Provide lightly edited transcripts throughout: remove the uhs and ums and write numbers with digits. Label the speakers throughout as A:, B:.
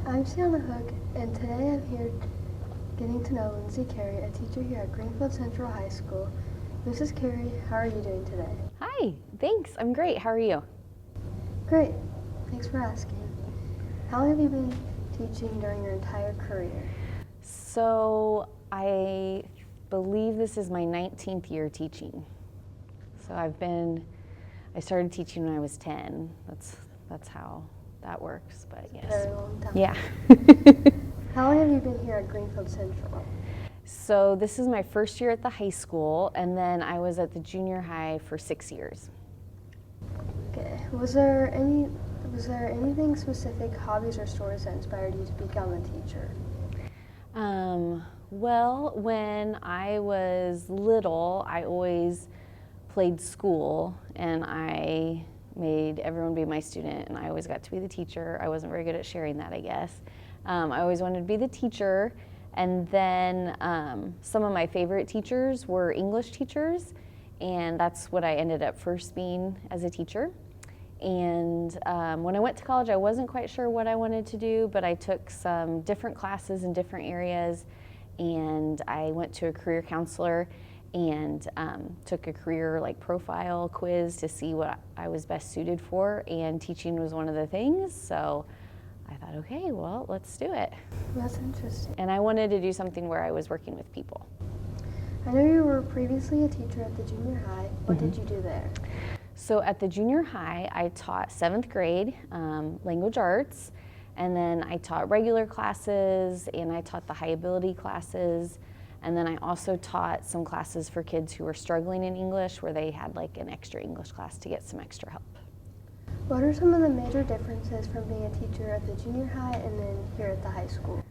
A: I'm Sienna Hook, and today I'm here getting to know Lindsey Cary, a teacher here at Greenfield Central High School. Mrs. Cary, how are you doing today?
B: Hi, thanks. I'm great. How are you?
A: Great. Thanks for asking. How long have you been teaching during your entire career?
B: So I believe this is my 19th year teaching. So I started teaching when I was 10. That's how that works, but yes.
A: Very long time.
B: Yeah.
A: How long have you been here at Greenfield Central?
B: So this is my first year at the high school, and then I was at the junior high for 6 years.
A: Okay. Was there anything specific, hobbies or stories that inspired you to become a teacher?
B: Well, when I was little, I always played school, and I made everyone be my student, and I always got to be the teacher. I wasn't very good at sharing that, I guess. I always wanted to be the teacher, and then some of my favorite teachers were English teachers, and that's what I ended up first being as a teacher. And when I went to college, I wasn't quite sure what I wanted to do, but I took some different classes in different areas, and I went to a career counselor and took a career profile quiz to see what I was best suited for, and teaching was one of the things. So I thought, okay, well, let's do it.
A: That's interesting.
B: And I wanted to do something where I was working with people.
A: I know you were previously a teacher at the junior high. What did you do there?
B: So at the junior high, I taught 7th grade language arts, and then I taught regular classes, and I taught the high ability classes, and then I also taught some classes for kids who were struggling in English, where they had an extra English class to get some extra help.
A: What are some of the major differences from being a teacher at the junior high and then here at the high school?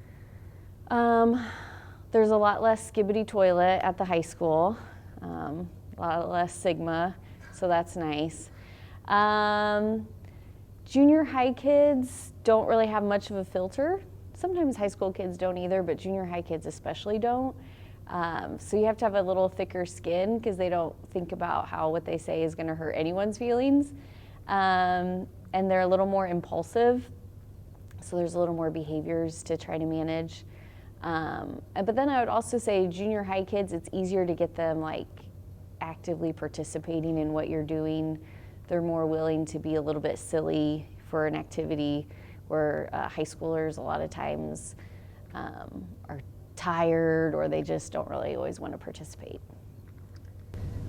B: There's a lot less skibbity toilet at the high school, a lot less Sigma, so that's nice. Junior high kids don't really have much of a filter. Sometimes high school kids don't either, but junior high kids especially don't. So you have to have a little thicker skin because they don't think about how what they say is going to hurt anyone's feelings. And they're a little more impulsive, so there's a little more behaviors to try to manage. But then I would also say junior high kids, it's easier to get them actively participating in what you're doing. They're more willing to be a little bit silly for an activity, where high schoolers a lot of times are tired, or they just don't really always want to participate.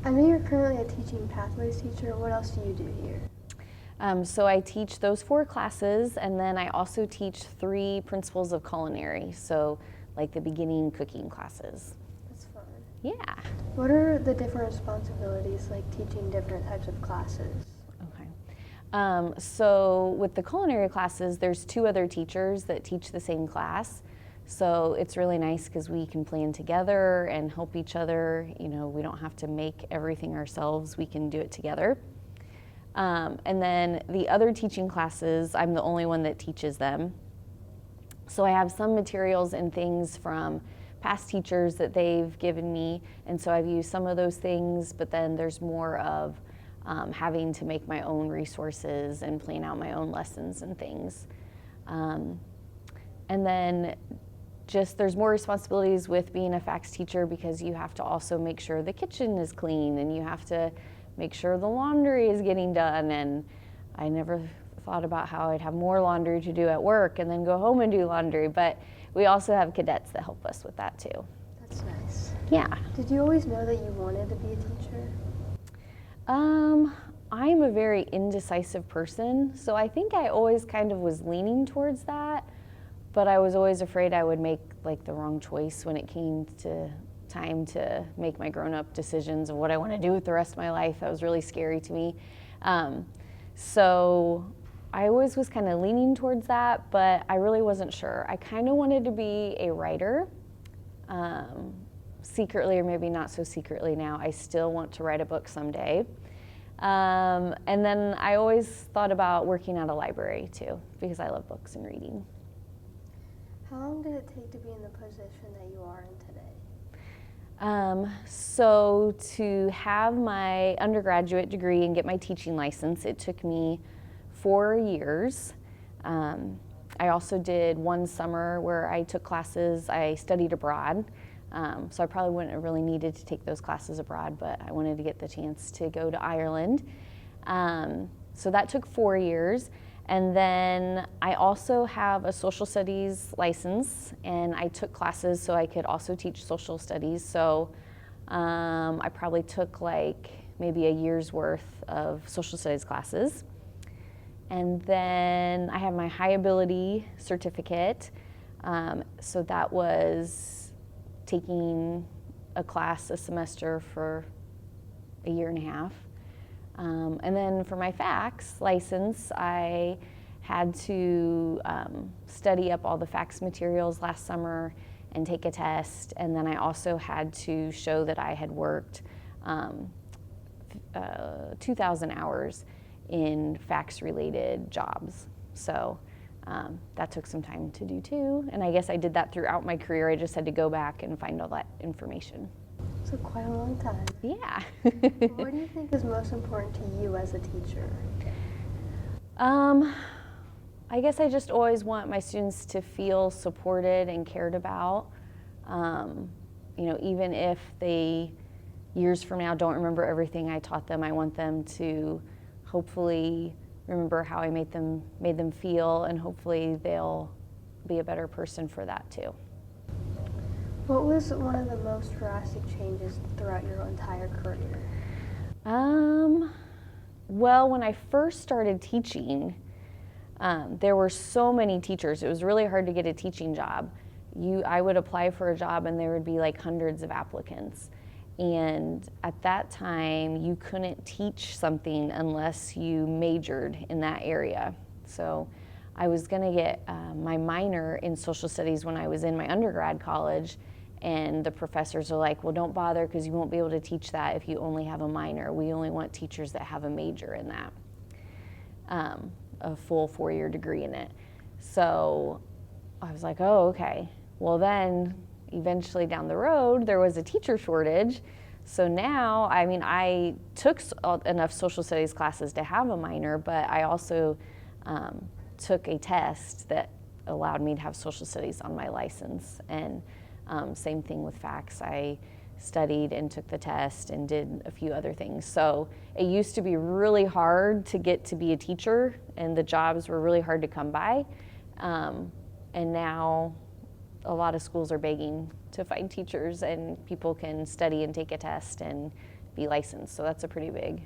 A: I know you're currently a teaching pathways teacher. What else do you do here?
B: So I teach those 4 classes, and then I also teach 3 principles of culinary, so the beginning cooking classes.
A: That's fun.
B: Yeah.
A: What are the different responsibilities teaching different types of classes?
B: Okay. So with the culinary classes, there's 2 other teachers that teach the same class. So it's really nice because we can plan together and help each other. We don't have to make everything ourselves. We can do it together. And then the other teaching classes, I'm the only one that teaches them. So I have some materials and things from past teachers that they've given me, and so I've used some of those things, but then there's more of having to make my own resources and plan out my own lessons and things. And then there's more responsibilities with being a fax teacher, because you have to also make sure the kitchen is clean, and you have to make sure the laundry is getting done. And I never thought about how I'd have more laundry to do at work and then go home and do laundry, but we also have cadets that help us with that too.
A: That's nice.
B: Yeah.
A: Did you always know that you wanted to be a teacher?
B: I'm a very indecisive person, so I think I always kind of was leaning towards that, but I was always afraid I would make the wrong choice when it came to time to make my grown-up decisions of what I want to do with the rest of my life. That was really scary to me. So I always was kind of leaning towards that, but I really wasn't sure. I kind of wanted to be a writer, secretly, or maybe not so secretly now. I still want to write a book someday. And then I always thought about working at a library too, because I love books and reading.
A: How long did it take to be in the position that you are in today?
B: So to have my undergraduate degree and get my teaching license, it took me 4 years. And I also did one summer where I took classes, I studied abroad. So I probably wouldn't have really needed to take those classes abroad, but I wanted to get the chance to go to Ireland. So that took 4 years. And then I also have a social studies license, and I took classes so I could also teach social studies. So I probably took like maybe a year's worth of social studies classes. And then I have my high ability certificate. So that was taking a class a semester for a year and a half. And then for my FACS license, I had to study up all the FACS materials last summer and take a test. And then I also had to show that I had worked 2,000 hours in FACS-related jobs. So that took some time to do too. And I guess I did that throughout my career. I just had to go back and find all that information.
A: So quite a long time.
B: Yeah.
A: What do you think is most important to you as a teacher?
B: I guess I just always want my students to feel supported and cared about. Even if they, years from now, don't remember everything I taught them, I want them to hopefully remember how I made them feel, and hopefully they'll be a better person for that too.
A: What was one of the most drastic changes throughout your entire career?
B: Well, when I first started teaching, there were so many teachers. It was really hard to get a teaching job. I would apply for a job and there would be like hundreds of applicants. And at that time, you couldn't teach something unless you majored in that area. So I was gonna get my minor in social studies when I was in my undergrad college, and the professors are like, well, don't bother because you won't be able to teach that if you only have a minor. We only want teachers that have a major in that, a full 4-year degree in it. So I was like, oh, okay. Well then, eventually down the road, there was a teacher shortage. So now, I took enough social studies classes to have a minor, but I also took a test that allowed me to have social studies on my license. And same thing with FACS. I studied and took the test and did a few other things. So it used to be really hard to get to be a teacher, and the jobs were really hard to come by. And now a lot of schools are begging to find teachers, and people can study and take a test and be licensed. So that's a pretty big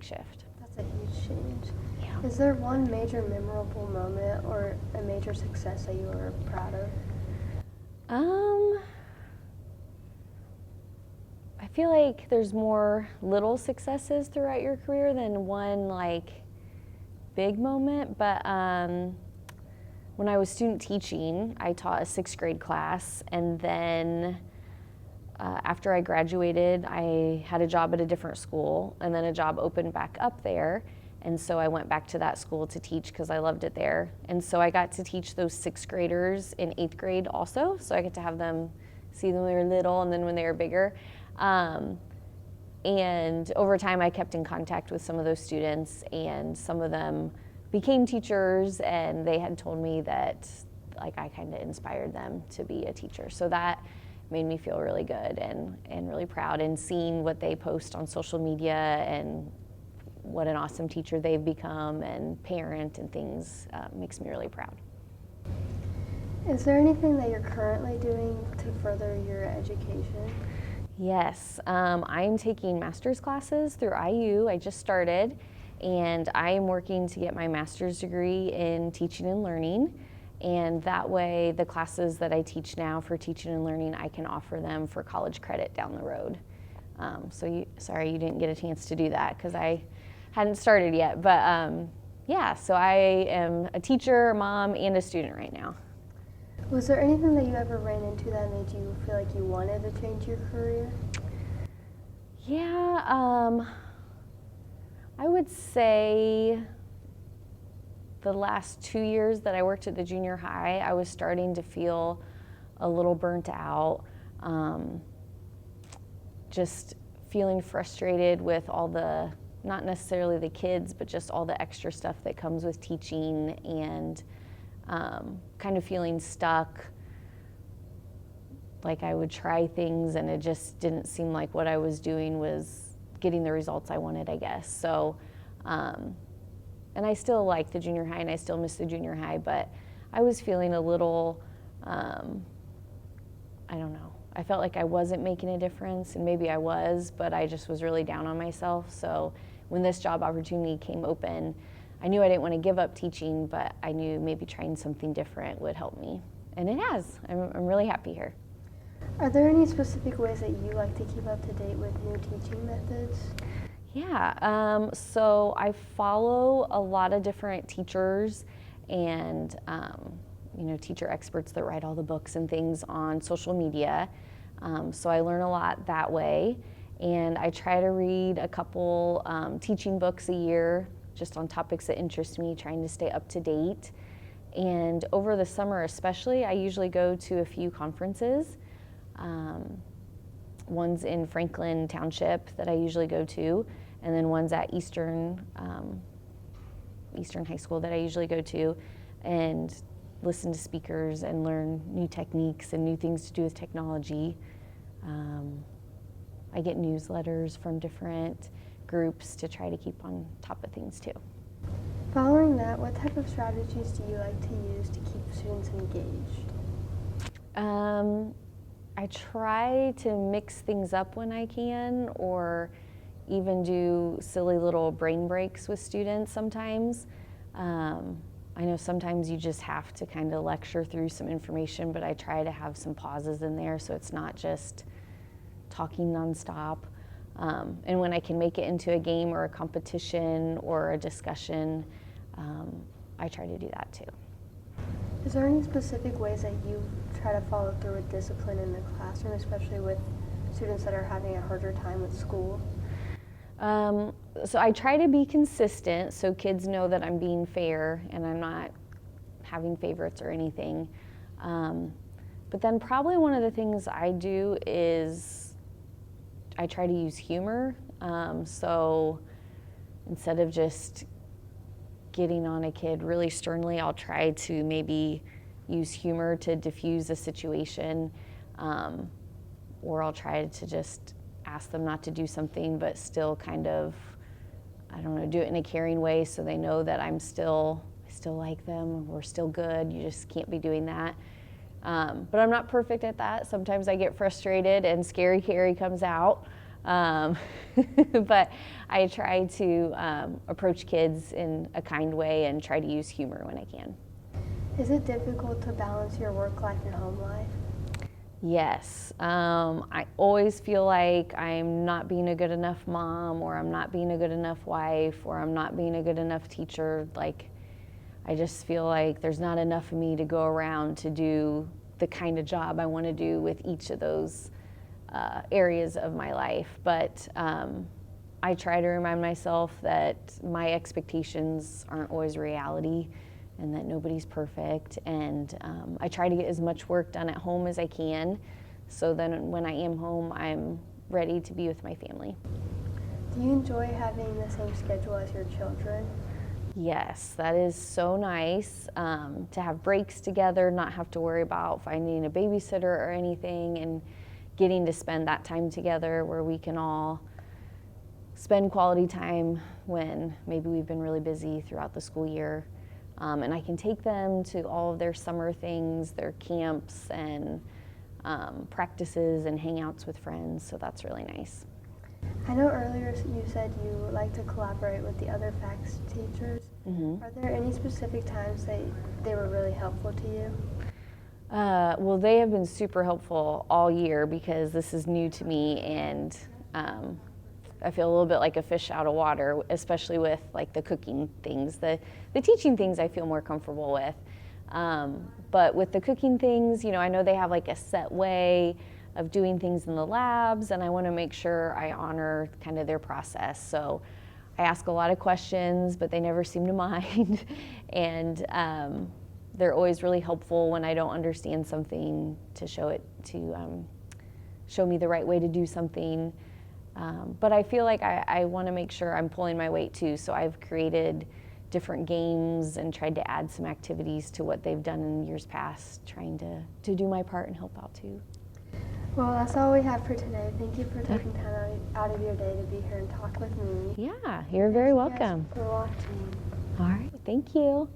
B: shift.
A: That's a huge change.
B: Yeah.
A: Is there one major memorable moment or a major success that you are proud of?
B: I feel like there's more little successes throughout your career than one like big moment, but when I was student teaching, I taught a 6th grade class, and then after I graduated, I had a job at a different school, and then a job opened back up there, and so I went back to that school to teach because I loved it there. And so I got to teach those 6th graders in 8th grade also, so I get to have them see them when they were little and then when they were bigger. And over time, I kept in contact with some of those students, and some of them became teachers, and they had told me that like I kind of inspired them to be a teacher. So that made me feel really good and really proud, and seeing what they post on social media and what an awesome teacher they've become and parent and things makes me really proud.
A: Is there anything that you're currently doing to further your education?
B: Yes, I'm taking master's classes through IU. I just started, and I am working to get my master's degree in teaching and learning. And that way, the classes that I teach now for teaching and learning, I can offer them for college credit down the road. Sorry you didn't get a chance to do that because I hadn't started yet. But yeah, so I am a teacher, mom, and a student right now.
A: Was there anything that you ever ran into that made you feel like you wanted to change your career?
B: Yeah, I would say the last 2 years that I worked at the junior high, I was starting to feel a little burnt out, just feeling frustrated with all the, not necessarily the kids, but just all the extra stuff that comes with teaching, and kind of feeling stuck, like I would try things and it just didn't seem like what I was doing was getting the results I wanted, I guess. So, and I still like the junior high and I still miss the junior high, but I was feeling a little, I don't know. I felt like I wasn't making a difference, and maybe I was, but I just was really down on myself. So when this job opportunity came open, I knew I didn't want to give up teaching, but I knew maybe trying something different would help me. And it has. I'm really happy here.
A: Are there any specific ways that you like to keep up to date with new teaching methods?
B: Yeah, so I follow a lot of different teachers and teacher experts that write all the books and things on social media. So I learn a lot that way, and I try to read a couple teaching books a year just on topics that interest me, trying to stay up to date. And over the summer especially, I usually go to a few conferences. One's in Franklin Township that I usually go to, and then one's at Eastern High School that I usually go to, and listen to speakers and learn new techniques and new things to do with technology. I get newsletters from different groups to try to keep on top of things too.
A: Following that, what type of strategies do you like to use to keep students engaged?
B: I try to mix things up when I can, or even do silly little brain breaks with students sometimes. I know sometimes you just have to kind of lecture through some information, but I try to have some pauses in there so it's not just talking nonstop. And when I can make it into a game or a competition or a discussion, I try to do that too.
A: Is there any specific ways that you try to follow through with discipline in the classroom, especially with students that are having a harder time with school?
B: So I try to be consistent so kids know that I'm being fair and I'm not having favorites or anything. But then probably one of the things I do is I try to use humor. So instead of just getting on a kid really sternly, I'll try to maybe use humor to diffuse a situation, or I'll try to just ask them not to do something, but still kind of, I don't know, do it in a caring way so they know that I still like them, we're still good, you just can't be doing that. But I'm not perfect at that. Sometimes I get frustrated and Scary Carrie comes out. But I try to approach kids in a kind way and try to use humor when I can.
A: Is it difficult to balance your work life and home life?
B: Yes. I always feel like I'm not being a good enough mom, or I'm not being a good enough wife, or I'm not being a good enough teacher. Like, I just feel like there's not enough of me to go around to do the kind of job I want to do with each of those areas of my life. But I try to remind myself that my expectations aren't always reality, and that nobody's perfect. And I try to get as much work done at home as I can, so then when I am home, I'm ready to be with my family.
A: Do you enjoy having the same schedule as your children?
B: Yes, that is so nice, to have breaks together, not have to worry about finding a babysitter or anything, and getting to spend that time together where we can all spend quality time when maybe we've been really busy throughout the school year. And I can take them to all of their summer things, their camps and practices and hangouts with friends, so that's really nice.
A: I know earlier you said you like to collaborate with the other faculty teachers.
B: Mm-hmm.
A: Are there any specific times that they were really helpful to you?
B: Well, they have been super helpful all year because this is new to me, and I feel a little bit like a fish out of water, especially with like the cooking things. The teaching things I feel more comfortable with. But with the cooking things, I know they have like a set way of doing things in the labs, and I want to make sure I honor kind of their process. So I ask a lot of questions, but they never seem to mind. And they're always really helpful when I don't understand something to show me the right way to do something. But I feel like I want to make sure I'm pulling my weight too. So I've created different games and tried to add some activities to what they've done in years past, trying to do my part and help out too.
A: Well, that's all we have for today. Thank you for taking time out of your day to be here and talk with me.
B: Yeah, you're very welcome.
A: Thank you guys for watching.
B: All right, thank you.